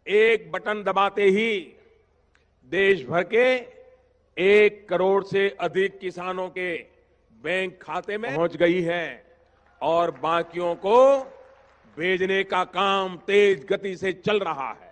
एक बटन दबाते ही देश भर के 1 करोड़ से अधिक किसानों के बैंक खाते में पहुंच गई है और बाकियों को भेजने का काम तेज गति से चल रहा है।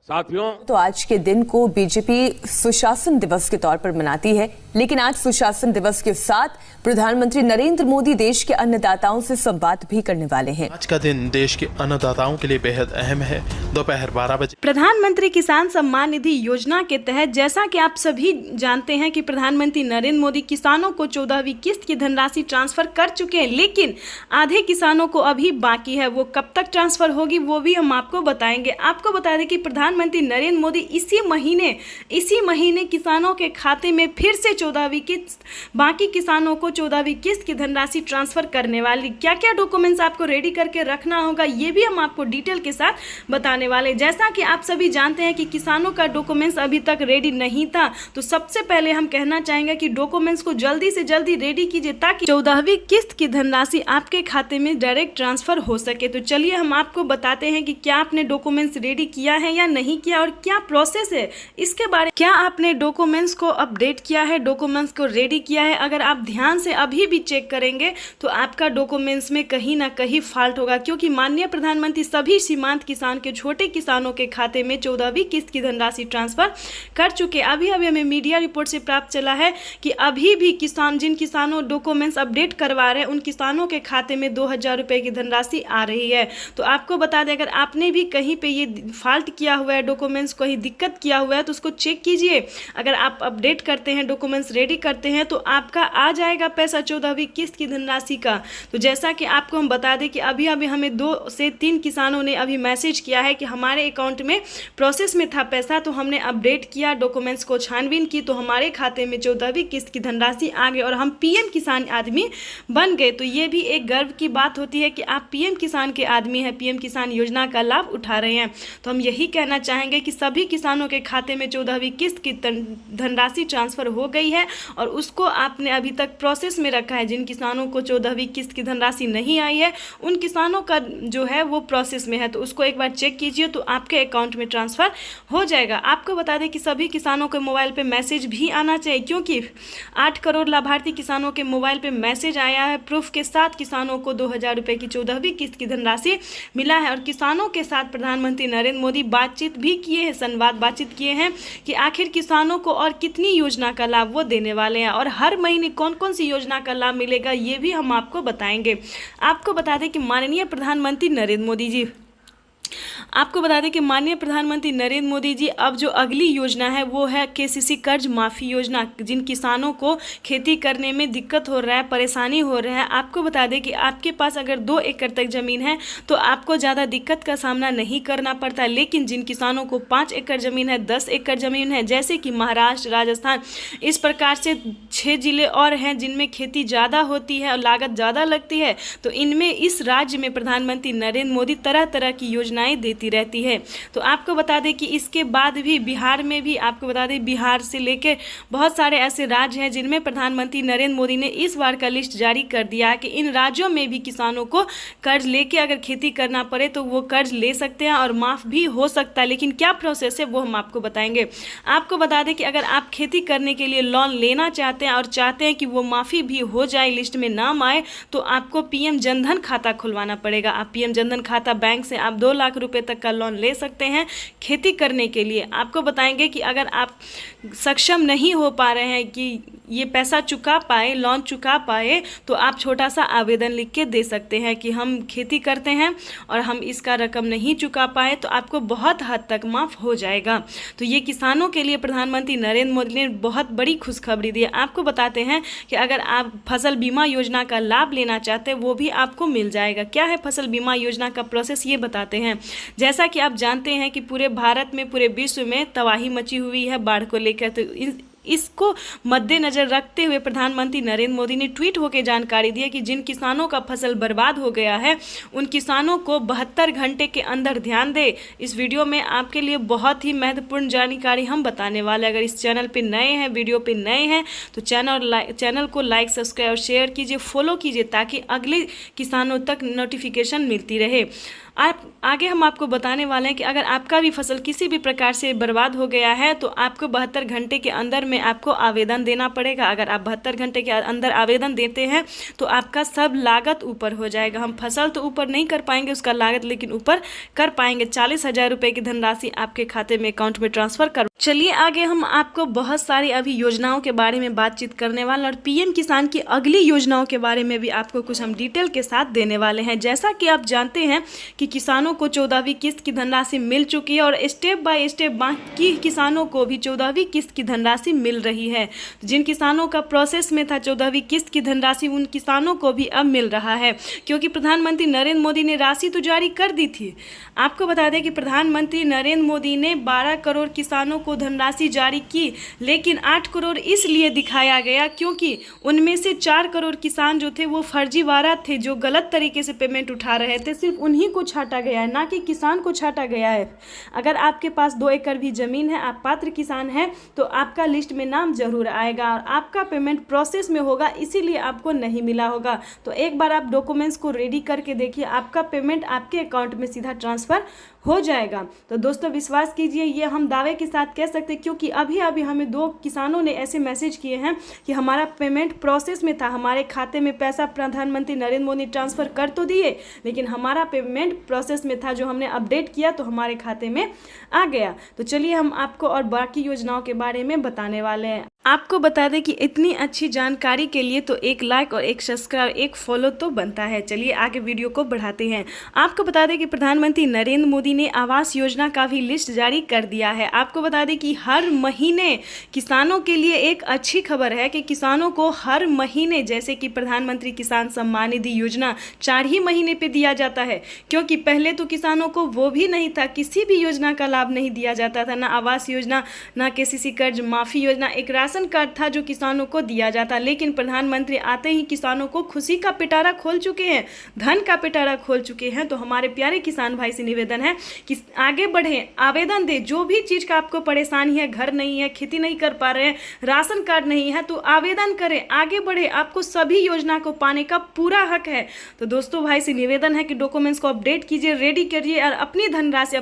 साथियों, तो आज के दिन को बीजेपी सुशासन दिवस के तौर पर मनाती है, लेकिन आज सुशासन दिवस के साथ प्रधानमंत्री नरेंद्र मोदी देश के अन्नदाताओं से संवाद भी करने वाले हैं। आज का दिन देश के अन्नदाताओं के लिए बेहद अहम है। दोपहर 12 बजे प्रधानमंत्री किसान सम्मान निधि योजना के तहत जैसा कि आप सभी जानते हैं कि प्रधानमंत्री नरेंद्र मोदी किसानों को 14वीं किस्त की धनराशि ट्रांसफर कर चुके हैं, लेकिन आधे किसानों को अभी बाकी है। वो कब तक ट्रांसफर होगी वो भी हम आपको बताएंगे। आपको बता दें कि प्रधानमंत्री नरेंद्र मोदी इसी महीने किसानों के खाते में फिर से 14वीं किस्त, बाकी किसानों को 14वीं किस्त की धनराशि ट्रांसफर करने वाली। क्या क्या डॉक्यूमेंट्स आपको रेडी करके रखना होगा ये भी हम आपको डिटेल के साथ बताने वाले। जैसा कि आप सभी जानते हैं कि किसानों का डॉक्यूमेंट्स अभी तक रेडी नहीं था, तो सबसे पहले हम कहना चाहेंगे कि डॉक्यूमेंट्स को जल्दी से जल्दी रेडी कीजिए ताकि 14वीं किस्त की धनराशि आपके खाते में डायरेक्ट ट्रांसफर हो सके। तो चलिए हम आपको बताते हैं कि क्या आपने डॉक्यूमेंट्स रेडी किया है या नहीं किया और क्या प्रोसेस है इसके बारे में। क्या आपने डॉक्यूमेंट्स को अपडेट किया है, डॉक्यूमेंट्स को रेडी किया है? अगर आप ध्यान से अभी भी चेक करेंगे तो आपका डॉक्यूमेंट्स में कहीं ना कहीं फॉल्ट होगा, क्योंकि माननीय प्रधानमंत्री सभी सीमांत किसान के छोटे किसानों के खाते में 14वीं किस्त की धनराशि ट्रांसफर कर चुके। अभी हमें मीडिया रिपोर्ट से प्राप्त चला है कि अभी भी जिन किसानों डॉक्यूमेंट्स अपडेट करवा रहे हैं उन किसानों के खाते में 2000 रुपये की धनराशि आ रही है। तो आपको बता दें, अगर आपने भी कहीं पे ये फॉल्ट किया हुआ है, डॉक्यूमेंट्स कहीं दिक्कत किया हुआ है, तो उसको चेक कीजिए। अगर आप अपडेट करते हैं, डॉक्यूमेंट्स रेडी करते हैं तो आपका आ जाएगा पैसा 14वीं किस्त की धनराशि का। तो जैसा कि आपको हम बता दें कि अभी हमें 2 से 3 किसानों ने अभी मैसेज किया है कि हमारे अकाउंट में प्रोसेस में था पैसा, तो हमने अपडेट किया, डॉक्यूमेंट्स को छानबीन की, तो हमारे खाते में 14वीं किस्त की धनराशि आ गई और हम पीएम किसान आदमी बन गए। तो ये भी एक गर्व की बात होती है कि आप पीएम किसान के आदमी हैं, पीएम किसान योजना का लाभ उठा रहे हैं। तो हम यही कहना चाहेंगे कि सभी किसानों के खाते में 14वीं किस्त की धनराशि ट्रांसफर हो गई है और उसको आपने अभी तक प्रोसेस में रखा है। जिन किसानों को 14वीं किस्त की धनराशि नहीं आई है उन किसानों का जो है वो प्रोसेस में है, तो उसको एक बार चेक कीजिए तो आपके अकाउंट में ट्रांसफर हो जाएगा। आपको बता दें कि सभी किसानों के मोबाइल पे मैसेज भी आना चाहिए, क्योंकि 8 करोड़ लाभार्थी किसानों के मोबाइल पे मैसेज आया है प्रूफ के साथ। किसानों को 2000 रुपये की 14वीं किस्त की धनराशि मिला है और किसानों के साथ प्रधानमंत्री नरेंद्र मोदी बातचीत भी किए हैं, बातचीत किए हैं कि आखिर किसानों को और कितनी योजना का लाभ वो देने वाले हैं और हर महीने कौन कौन सी योजना का लाभ मिलेगा ये भी हम आपको बताएंगे। आपको बता दें कि माननीय प्रधानमंत्री नरेंद्र मोदी जी अब जो अगली योजना है वो है केसीसी कर्ज माफ़ी योजना। जिन किसानों को खेती करने में दिक्कत हो रहा है, परेशानी हो रहा है, आपको बता दें कि आपके पास अगर 2 एकड़ तक ज़मीन है तो आपको ज़्यादा दिक्कत का सामना नहीं करना पड़ता। लेकिन जिन किसानों को 5 एकड़ ज़मीन है, 10 एकड़ ज़मीन है, जैसे कि महाराष्ट्र, राजस्थान, इस प्रकार से 6 जिले और हैं जिनमें खेती ज़्यादा होती है और लागत ज़्यादा लगती है, तो इनमें इस राज्य में प्रधानमंत्री नरेंद्र मोदी तरह तरह की योजनाएं देती रहती है। तो आपको बता दें कि इसके बाद भी बिहार में भी आपको बता दें, बिहार से लेकर बहुत सारे ऐसे राज्य हैं जिनमें प्रधानमंत्री नरेंद्र मोदी ने इस बार का लिस्ट जारी कर दिया है कि इन राज्यों में भी किसानों को कर्ज लेके अगर खेती करना पड़े तो वो कर्ज ले सकते हैं और माफ़ भी हो सकता है। लेकिन क्या प्रोसेस है वो हम आपको बताएंगे। आपको बता दें कि अगर आप खेती करने के लिए लोन लेना चाहते हैं और चाहते हैं कि वो माफ़ी भी हो जाए, लिस्ट में नाम आए, तो आपको पीएम जनधन खाता खुलवाना पड़ेगा। आप पीएम जनधन खाता बैंक से आप 2 लाख रुपए तक का लोन ले सकते हैं खेती करने के लिए। आपको बताएंगे कि अगर आप सक्षम नहीं हो पा रहे हैं कि ये पैसा चुका पाए, लोन चुका पाए, तो आप छोटा सा आवेदन लिख के दे सकते हैं कि हम खेती करते हैं और हम इसका रकम नहीं चुका पाए, तो आपको बहुत हद तक माफ़ हो जाएगा। तो ये किसानों के लिए प्रधानमंत्री नरेंद्र मोदी ने बहुत बड़ी खुशखबरी दी है। आपको बताते हैं कि अगर आप फसल बीमा योजना का लाभ लेना चाहते हैं वो भी आपको मिल जाएगा। क्या है फसल बीमा योजना का प्रोसेस ये बताते हैं। जैसा कि आप जानते हैं कि पूरे भारत में, पूरे विश्व में तबाही मची हुई है बाढ़ को लेकर, तो इसको मद्देनजर रखते हुए प्रधानमंत्री नरेंद्र मोदी ने ट्वीट होकर जानकारी दी है कि जिन किसानों का फसल बर्बाद हो गया है उन किसानों को 72 घंटे के अंदर ध्यान दे। इस वीडियो में आपके लिए बहुत ही महत्वपूर्ण जानकारी हम बताने वाले हैं। अगर इस चैनल पे नए हैं, वीडियो पे नए हैं, तो चैनल को लाइक, सब्सक्राइब और शेयर कीजिए, फॉलो कीजिए ताकि अगले किसानों तक नोटिफिकेशन मिलती रहे। आगे हम आपको बताने वाले हैं कि अगर आपका भी फसल किसी भी प्रकार से बर्बाद हो गया है तो आपको 72 घंटे के अंदर में आपको आवेदन देना पड़ेगा। अगर आप 72 घंटे के अंदर आवेदन देते हैं तो आपका सब लागत ऊपर हो जाएगा। हम फसल तो ऊपर नहीं कर पाएंगे उसका लागत, लेकिन ऊपर कर पाएंगे। 40,000 रुपये की धनराशि आपके खाते में अकाउंट में ट्रांसफर कर। चलिए आगे हम आपको बहुत सारी अभी योजनाओं के बारे में बातचीत करने वाले और पीएम किसान की अगली योजनाओं के बारे में भी आपको कुछ हम डिटेल के साथ देने वाले हैं। जैसा कि आप जानते हैं कि किसानों को 14वीं किस्त की धनराशि मिल चुकी है और स्टेप बाय स्टेप बाकी किसानों को भी 14वीं किस्त की धनराशि मिल रही है। जिन किसानों का प्रोसेस में था 14वीं किस्त की धनराशि, उन किसानों को भी अब मिल रहा है, क्योंकि प्रधानमंत्री नरेंद्र मोदी ने राशि तो जारी कर दी थी। आपको बता दें कि प्रधानमंत्री नरेंद्र मोदी ने 12 करोड़ किसानों को धनराशि जारी की, लेकिन 8 करोड़ इसलिए दिखाया गया क्योंकि उनमें से 4 करोड़ किसान जो थे वो फर्जीवाड़ा थे, जो गलत तरीके से पेमेंट उठा रहे थे। सिर्फ उन्हीं को छांटा गया है, ना कि किसान को छांटा गया है। अगर आपके पास 2 एकड़ भी ज़मीन है, आप पात्र किसान हैं, तो आपका लिस्ट में नाम जरूर आएगा और आपका पेमेंट प्रोसेस में होगा, इसीलिए आपको नहीं मिला होगा। तो एक बार आप डॉक्यूमेंट्स को रेडी करके देखिए, आपका पेमेंट आपके अकाउंट में सीधा ट्रांसफ़र हो जाएगा। तो दोस्तों विश्वास कीजिए, ये हम दावे के साथ कह सकते हैं, क्योंकि अभी हमें 2 किसानों ने ऐसे मैसेज किए हैं कि हमारा पेमेंट प्रोसेस में था, हमारे खाते में पैसा प्रधानमंत्री नरेंद्र मोदी ट्रांसफ़र कर तो दिए, लेकिन हमारा पेमेंट प्रोसेस में था, जो हमने अपडेट किया तो हमारे खाते में आ गया। तो चलिए हम आपको और बाकी योजनाओं के बारे में बताने वाले हैं। आपको बता दें कि इतनी अच्छी जानकारी के लिए तो एक लाइक और एक सब्सक्राइब, एक फॉलो तो बनता है। चलिए आगे वीडियो को बढ़ाते हैं। आपको बता दें कि प्रधानमंत्री नरेंद्र मोदी ने आवास योजना का भी लिस्ट जारी कर दिया है। आपको बता दें कि हर महीने किसानों के लिए एक अच्छी खबर है कि किसानों को हर महीने, जैसे कि प्रधानमंत्री किसान सम्मान निधि योजना 4 ही महीने पे दिया जाता है, क्योंकि पहले तो किसानों को वो भी नहीं था, किसी भी योजना का लाभ नहीं दिया जाता था, ना आवास योजना, ना केसीसी कर्ज माफ़ी योजना। एक राशन कार्ड था जो किसानों को दिया जाता, लेकिन प्रधानमंत्री आते ही किसानों को खुशी का पिटारा खोल चुके हैं, धन का पिटारा खोल चुके हैं। तो हमारे प्यारे किसान भाई से निवेदन है कि आगे बढ़े, आवेदन दे। जो भी चीज़ का आपको परेशानी है, घर नहीं है, खेती नहीं कर पा रहे हैं, राशन कार्ड नहीं है, तो आवेदन करें, आगे बढ़े, आपको सभी योजना को पाने का पूरा हक है। तो दोस्तों भाई से निवेदन है कि डॉक्यूमेंट्स को अपडेट कीजिए, रेडी करिए और अपनी धनराशि